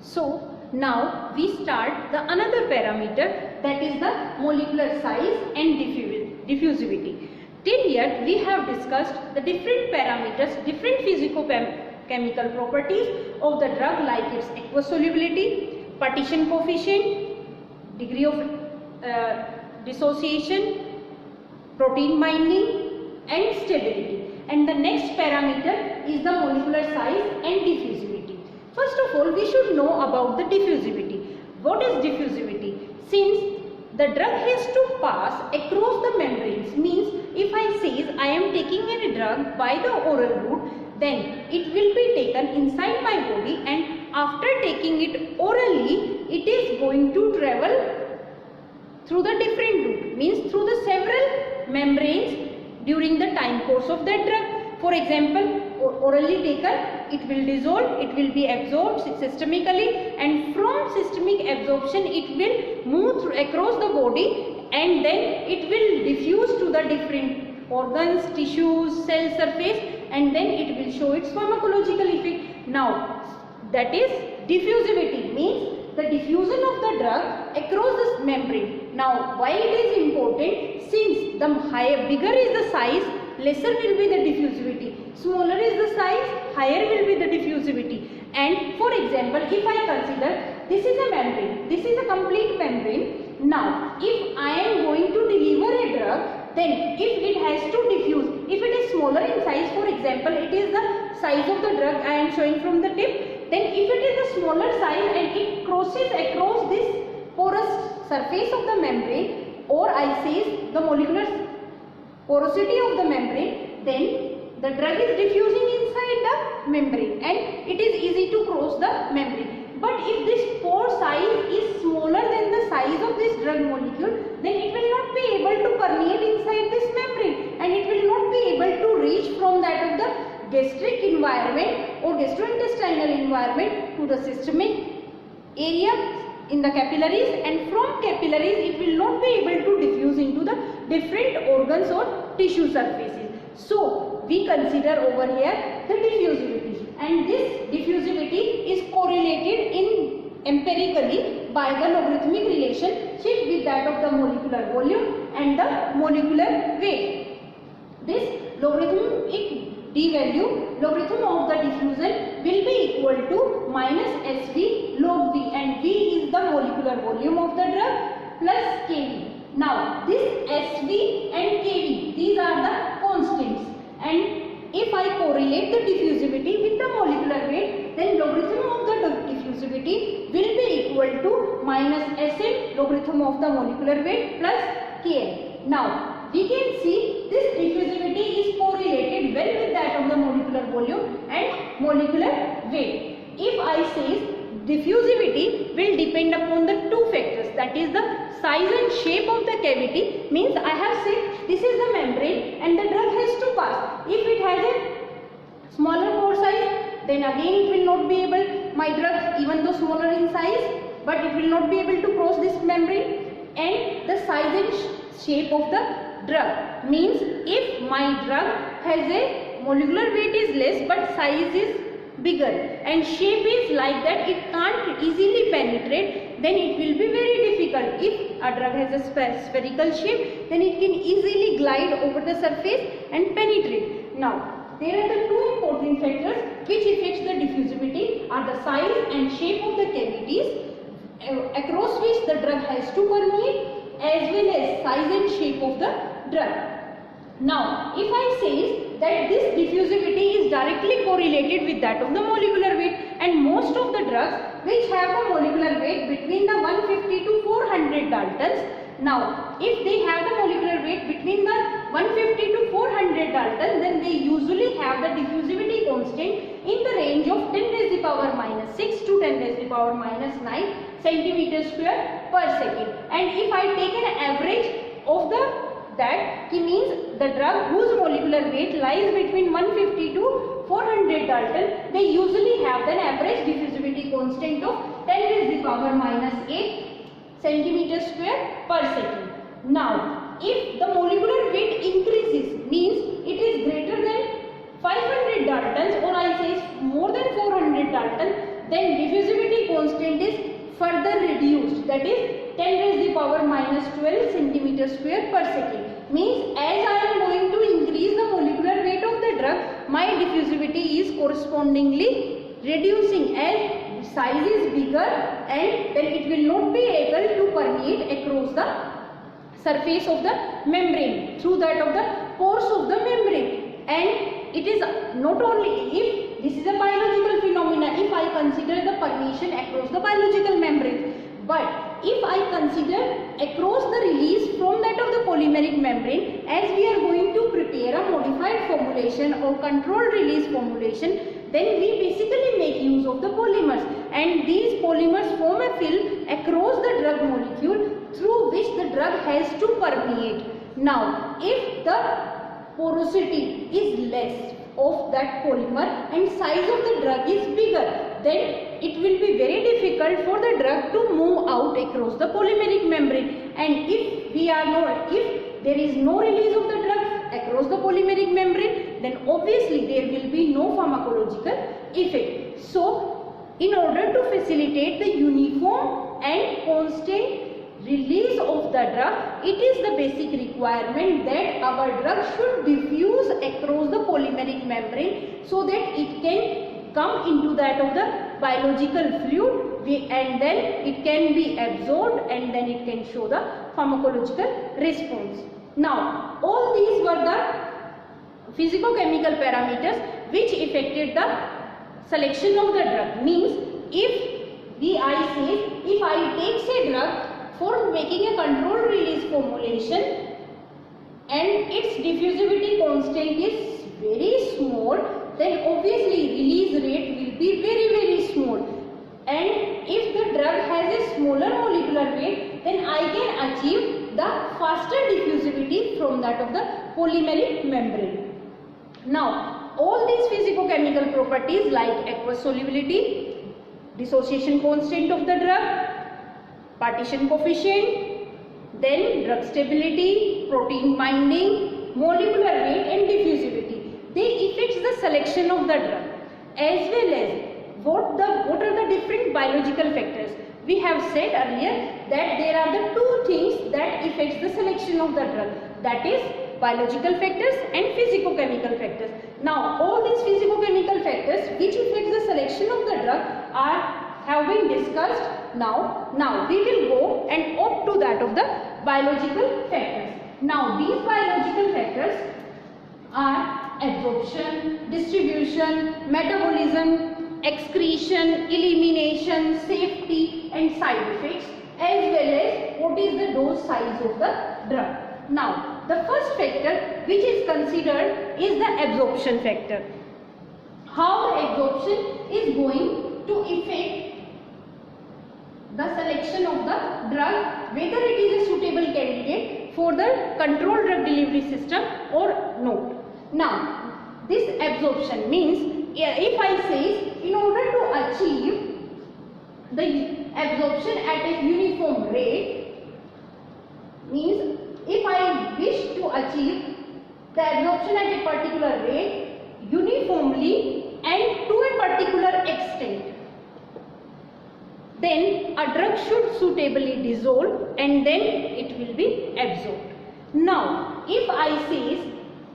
So now we start the another parameter, that is the molecular size and diffusivity. Till here we have discussed the different parameters, different physico-chemical properties of the drug, like its aqueous solubility, partition coefficient, degree of dissociation, protein binding and stability. And the next parameter is the molecular size and diffusivity. First of all, we should know about the diffusivity. What is diffusivity? Since the drug has to pass across the membranes, means if I say I am taking a drug by the oral route, then it will be taken inside my body, and after taking it orally, it is going to travel through the different route, means through the several membranes during the time course of that drug. For example, orally taken, it will dissolve, it will be absorbed systemically, and from systemic absorption it will move through across the body, and then it will diffuse to the different organs, tissues, cell surface, and then it will show its pharmacological effect. Now that is diffusivity, means the diffusion of the drug across this membrane. Now why it is important? Since the bigger is the size, lesser will be the diffusivity. Smaller is the size, higher will be the diffusivity. And for example, if I consider this is a membrane, this is a complete membrane. Now if I am going to deliver a drug, then if it has to diffuse, if it is smaller in size, for example it is the size of the drug I am showing from the tip, then if it is a smaller size and it crosses across this porous surface of the membrane, or I say the molecular porosity of the membrane, then the drug is diffusing inside the membrane and it is easy to cross the membrane. But if this pore size is smaller than the size of this drug molecule, then it will not be able to permeate inside this membrane, and it will not be able to reach from that of the gastric environment or gastrointestinal environment to the systemic area in the capillaries, and from capillaries it will not be able to diffuse into the different organs or tissue surfaces. So we consider over here the diffusivity, and this diffusivity is correlated empirically by the logarithmic relationship with that of the molecular volume and the molecular weight. This logarithmic d value, logarithm of the diffusion, will be equal to minus SV log V, and V is the molecular volume of the drug, plus Kv. Now this SV and Kv, these are the constants, and if I correlate the diffusivity with the molecular weight, then logarithm of the diffusivity will be equal to minus Sm logarithm of the molecular weight plus Km. Now we can see this diffusivity is correlated well with that of the molecular volume and molecular weight. If I say diffusivity will depend upon the two factors, that is the size and shape of the cavity, means I have said this is the membrane and the drug has to pass. If it has a smaller pore size, then again it will not be able, my drug even though smaller in size, but it will not be able to cross this membrane. And the size and shape of the drug, means if my drug has a molecular weight is less but size is bigger and shape is like that, it can't easily penetrate, then it will be very difficult. If a drug has a spherical shape, then it can easily glide over the surface and penetrate. Now there are the two important factors which affects the diffusivity, are the size and shape of the cavities across which the drug has to permeate, as well as size and shape of the drug. Now if I say that this diffusivity is directly correlated with that of the molecular weight, and most of the drugs which have the molecular weight between the 150 to 400 Daltons, now if they have the molecular weight between the 150 to 400 Daltons, then they usually have the diffusivity constant in the range of 10 raised to the power minus 6 to 10 raised to the power minus 9 centimeter square per second. And if I take an average of that means the drug whose molecular weight lies between 150 to 400 Dalton, they usually have an average diffusivity constant of 10 raised to the power minus 8 centimeter square per second. Now if the molecular weight increases, means it is greater than 500 Daltons, or I say more than 400 Daltons, then diffusivity constant is further reduced, that is 10 raised to the power minus 12 centimeter square per second. Means as I am going to increase the molecular weight of the drug, my diffusivity is correspondingly reducing as size is bigger, and then it will not be able to permeate across the surface of the membrane through that of the pores of the membrane. And it is not only, if this is a biological phenomena, if I consider the permeation across the biological membrane, but if I consider across the release from that of the polymeric membrane, as we are going to prepare a modified formulation or controlled release formulation, then we basically make use of the polymers, and these polymers form a film across the drug molecule through which the drug has to permeate. Now, if the porosity is less of that polymer and size of the drug is bigger, then it will be very difficult for the drug to move out across the polymeric membrane. And if there is no release of the drug across the polymeric membrane, then obviously there will be no pharmacological effect. So, in order to facilitate the uniform and constant release of the drug, it is the basic requirement that our drug should diffuse across the polymeric membrane so that it can come into that of the biological fluid, and then it can be absorbed, and then it can show the pharmacological response. Now, all these were the physicochemical parameters which affected the selection of the drug. Means, if I take a drug for making a controlled release formulation and its diffusivity constant is very small, then obviously release rate will be very small. And if the drug has a smaller molecular weight, then I can achieve the faster diffusivity from that of the polymeric membrane. Now, all these physicochemical properties like aqueous solubility, dissociation constant of the drug, partition coefficient, then drug stability, protein binding, molecular weight and diffusivity, they affect the selection of the drug, as well as what are the different biological factors. We have said earlier that there are the two things that affects the selection of the drug, that is biological factors and physicochemical factors. Now, all these physicochemical factors which affect the selection of the drug have been discussed. Now we will go and opt to that of the biological factors. Now, these biological factors are absorption, distribution, metabolism, excretion, elimination, safety and side effects, as well as what is the dose size of the drug. Now, the first factor which is considered is the absorption factor. How the absorption is going to affect the selection of the drug, whether it is a suitable candidate for the controlled drug delivery system or not. Now, this absorption means, if I say in order to achieve the absorption at a uniform rate, means if I wish to achieve the absorption at a particular rate uniformly and to a particular extent, then a drug should suitably dissolve and then it will be absorbed. Now, if I say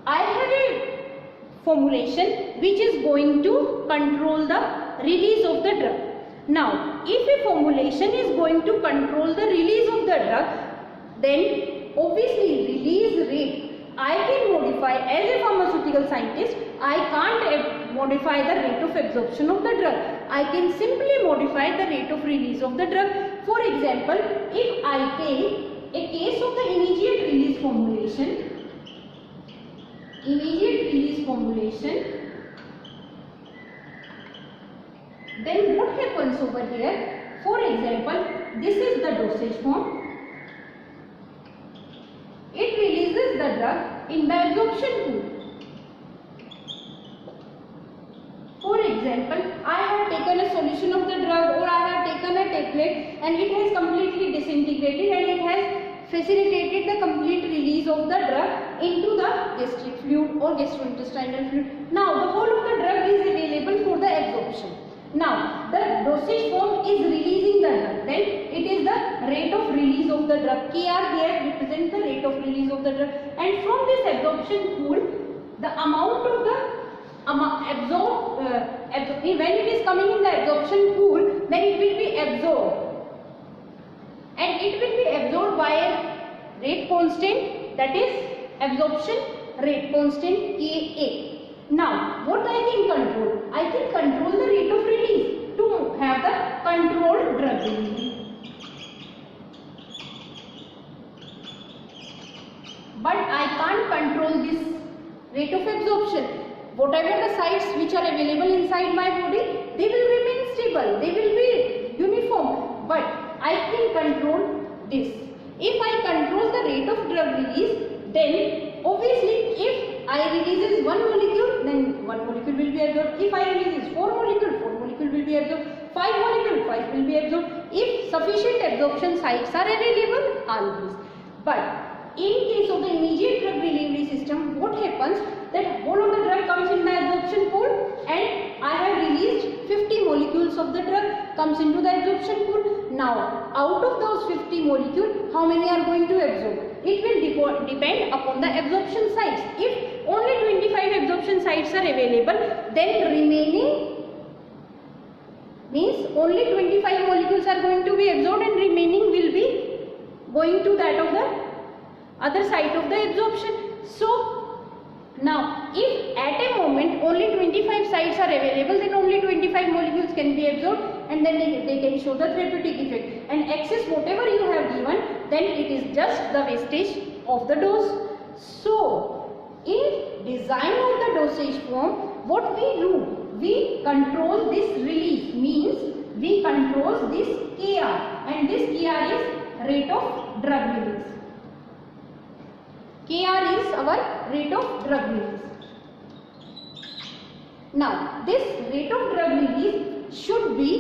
I have a formulation which is going to control the release of the drug. Now, if a formulation is going to control the release of the drug, then obviously release rate I can modify. As a pharmaceutical scientist, I can't modify the rate of absorption of the drug. I can simply modify the rate of release of the drug. For example, if I take a case of the immediate release formulation, then what happens over here? For example, this is the dosage form. It releases the drug in the absorption pool. For example, I have taken a solution of the drug, or I have taken a tablet and it has completely disintegrated and it has facilitated the complete release of the drug into the gastric fluid or gastrointestinal fluid. Now, the whole of the drug is available for the absorption. Now, the dosage form is it is the rate of release of the drug. Kr here represents the rate of release of the drug, and from this absorption pool, the amount of the when it is coming in the absorption pool, then it will be absorbed, and it will be absorbed by a rate constant, that is absorption rate constant Ka. Now what I can control? I can control the rate of release to have the controlled drug release. But I can't control this rate of absorption. Whatever the sites which are available inside my body, they will remain stable, they will be uniform, but I can control this. If I control the rate of drug release, then obviously if I releases one molecule, then one molecule will be absorbed. If I releases four molecule will be absorbed. 5 molecule, 5 will be absorbed. If sufficient absorption sites are available, always. But in case of the immediate drug delivery system, what happens that whole of the drug comes in the absorption pool, and I have released 50 molecules of the drug comes into the absorption pool. Now out of those 50 molecules, how many are going to absorb? It will depend upon the absorption sites. If only 25 absorption sites are available, then remaining means only 25 molecules are going to be absorbed, and remaining will be going to that of the other site of the absorption. So now if at a moment only 25 sites are available, then only 25 molecules can be absorbed, and then they can show the therapeutic effect, and excess whatever you have given, then it is just the wastage of the dose. So in design of the dosage form, what we do, we control this release, means we control this Kr, and this Kr is rate of drug release. Kr is our rate of drug release. Now this rate of drug release should be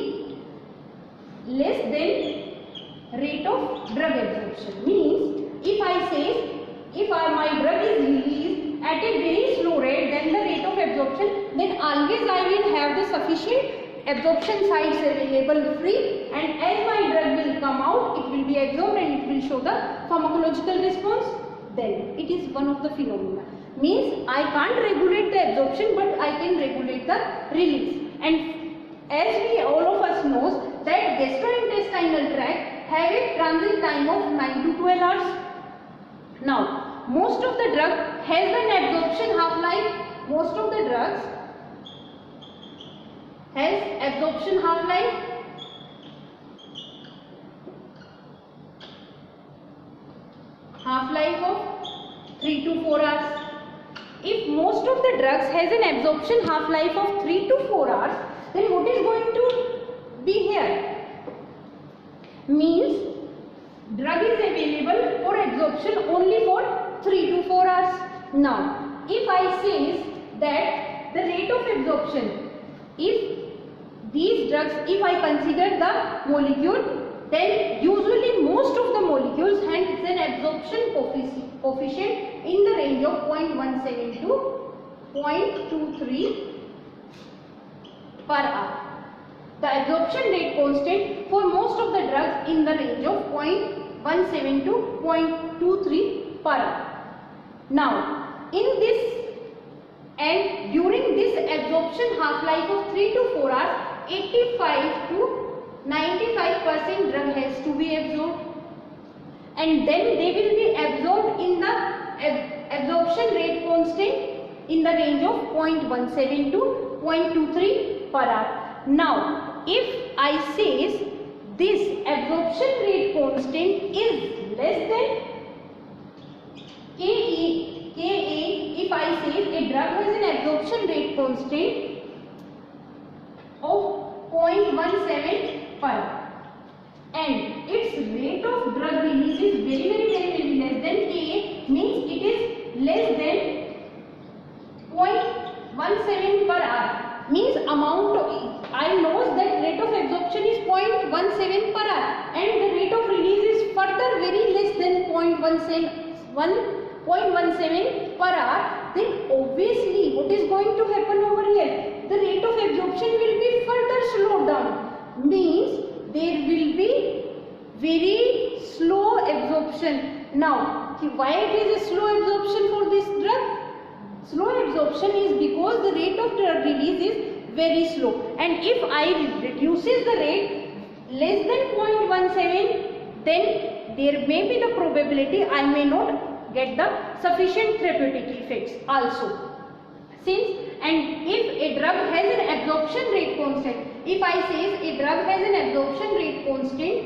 less than rate of drug absorption. Means if I say my drug is released at a very slow rate than the rate of absorption, then always I will have the sufficient absorption sites available free, and as my drug will come out, it will be absorbed and it will show the pharmacological response. Then it is one of the phenomena. Means I can't regulate the absorption, but I can regulate the release. And as we all of us knows that gastrointestinal tract have a transit time of 9 to 12 hours. Now most of the drug has an absorption half-life. Most of the drugs has absorption half-life of 3 to 4 hours. If most of the drugs has an absorption half-life of 3 to 4 hours, then what is going to be here? Means drug is available for absorption only for 3 to 4 hours. Now if I say that the rate of absorption, if these drugs, if I consider the molecule, then usually most of the molecules has an absorption coefficient in the range of 0.17 to 0.23 per hour. The absorption rate constant for most of the drugs in the range of 0.17 to 0.23 per hour. Now in this and during this absorption half-life of 3 to 4 hours, 85 to 95% drug has to be absorbed, and then they will be absorbed in the absorption rate constant in the range of 0.17 to 0.23 per hour. Now if I say this absorption rate constant is less than Ka, if I say a drug has an absorption rate constant of 0.17 per hour, and its rate of drug release is very less than Ka, means it is less than 0.17 per hour, means amount of, I know that rate of absorption is 0.17 per hour, and the rate of release is further very less than 0.17 per hour, then obviously what is going to happen over here? The rate of absorption will be further slowed down, means there will be very slow absorption. Now, why it is a slow absorption for this drug? Slow absorption is because the rate of drug release is very slow, and if I reduces the rate less than 0.17, then there may be the probability I may not get the sufficient therapeutic effects also. Since, and if a drug has an absorption rate constant, if I say a drug has an absorption rate constant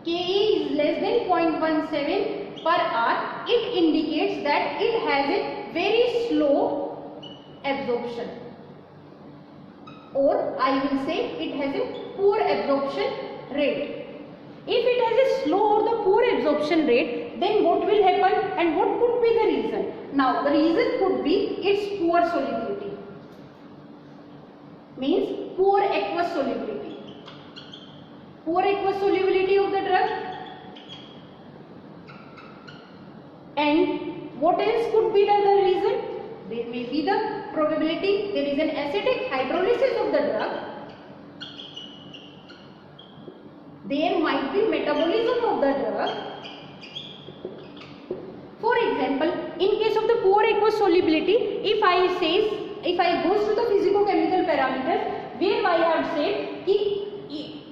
Ke is less than 0.17 per hour, it indicates that it has a very slow absorption, or I will say it has a poor absorption rate. If it has a slow or the poor absorption rate, then what will happen and what could be the reason? Now, the reason could be its poor solubility, means poor aqueous solubility. Poor aqueous solubility of the drug. And what else could be the other reason? There may be the probability there is an acidic hydrolysis of the drug. There might be metabolism of the drug. For example, in case of the poor aqueous solubility, if I go to the physicochemical parameters, where I have said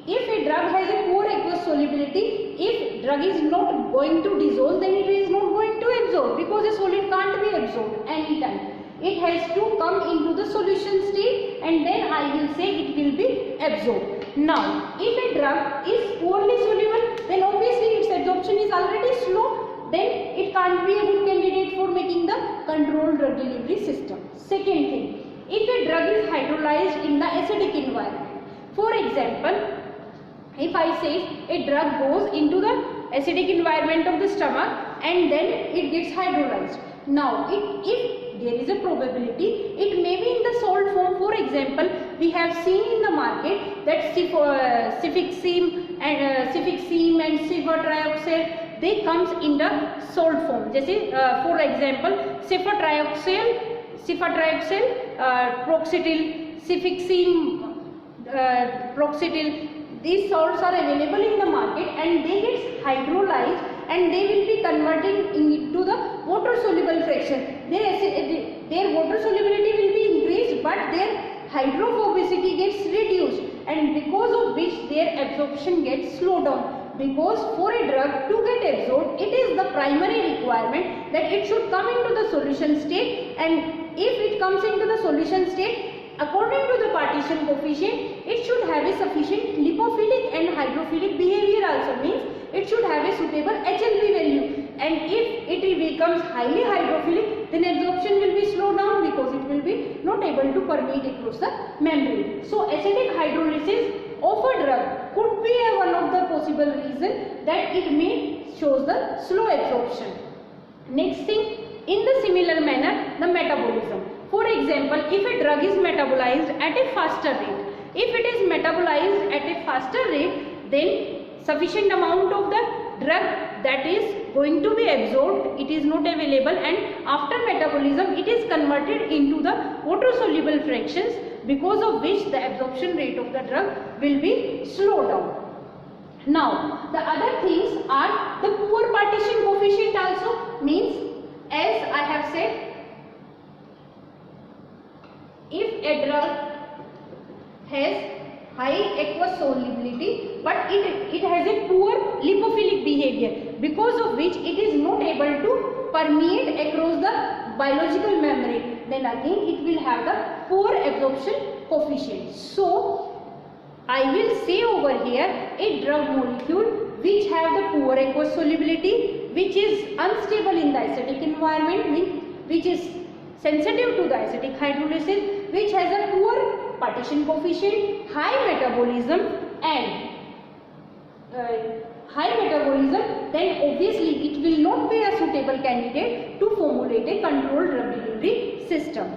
if a drug has a poor aqueous solubility, if drug is not going to dissolve, then it is not going to absorb, because a solid can't be absorbed anytime. It has to come into the solution state, and then I will say it will be absorbed. Now, if a drug is poorly soluble, then obviously its absorption is already slow, then it can't be a good candidate for making the controlled drug delivery system. Second thing, if a drug is hydrolyzed in the acidic environment, for example, if I say a drug goes into the acidic environment of the stomach and then it gets hydrolyzed. Now, if there is a probability, it may be in the salt form. For example, we have seen in the market that cefixime and cefotrioxole, they comes in the salt form. Jaise, for example, cefotrioxole, proxetil, cefixime, proxetil. These salts are available in the market and they get hydrolyzed and they will be converted into the water soluble fraction. Their water solubility will be increased, but their hydrophobicity gets reduced, and because of which their absorption gets slowed down. Because for a drug to get absorbed, it is the primary requirement that it should come into the solution state, and if it comes into the solution state, according to the partition coefficient, it should have a sufficient lipophilic and hydrophilic behavior also, means it should have a suitable HLB value, and if it becomes highly hydrophilic, then absorption will be slowed down because it will be not able to permeate across the membrane. So, acidic hydrolysis of a drug could be one of the possible reasons that it may show the slow absorption. Next thing, in the similar manner, the metabolism. For example, if a drug is metabolized at a faster rate, if it is metabolized at a faster rate, then sufficient amount of the drug that is going to be absorbed, it is not available, and after metabolism it is converted into the water soluble fractions, because of which the absorption rate of the drug will be slowed down. Now, the other things are the poor partition coefficient also, means as I have said, if a drug has high aqueous solubility but it has a poor lipophilic behavior, because of which it is not able to permeate across the biological membrane, then again it will have the poor absorption coefficient. So, I will say over here a drug molecule which have the poor aqueous solubility, which is unstable in the acidic environment, which is sensitive to the acidic hydrolysis, which has a poor partition coefficient, high metabolism, then obviously it will not be a suitable candidate to formulate a controlled drug delivery system.